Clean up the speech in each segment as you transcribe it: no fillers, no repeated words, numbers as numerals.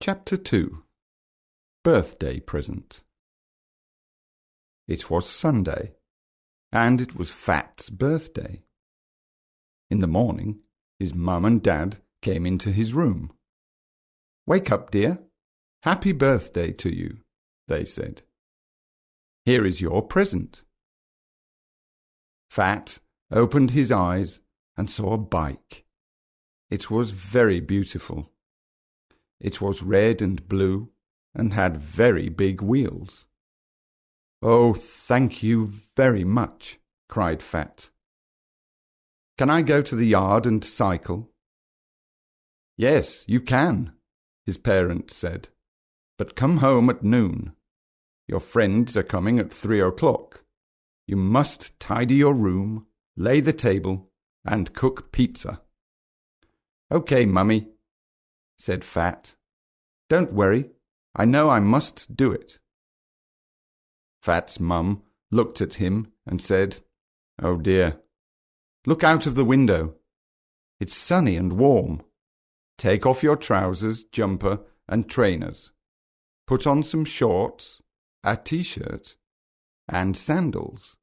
Chapter 2. Birthday Present. It was Sunday, and it was Fat's birthday. In the morning, his mum and dad came into his room. "Wake up, dear. Happy birthday to you," they said. "Here is your present." Fat opened his eyes and saw a bike. It was very beautiful. It was red and blue and had very big wheels. "Oh, thank you very much," cried Fat. "Can I go to the yard and cycle?" "Yes, you can," his parents said, "but come home at noon. Your friends are coming at 3 o'clock. You must tidy your room, lay the table, and cook pizza." "Okay, Mummy," said Fat. "Don't worry, I know I must do it." Fat's mum looked at him and said, "Oh dear, look out of the window. It's sunny and warm. Take off your trousers, jumper, and trainers. Put on some shorts, a t-shirt, and sandals."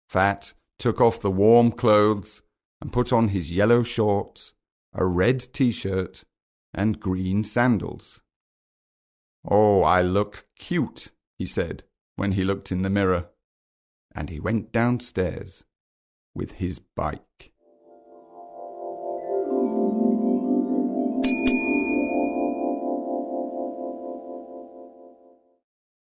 Fat took off the warm clothes and put on his yellow shorts, a red t-shirt, and green sandals. "Oh, I look cute," he said when he looked in the mirror, and he went downstairs with his bike.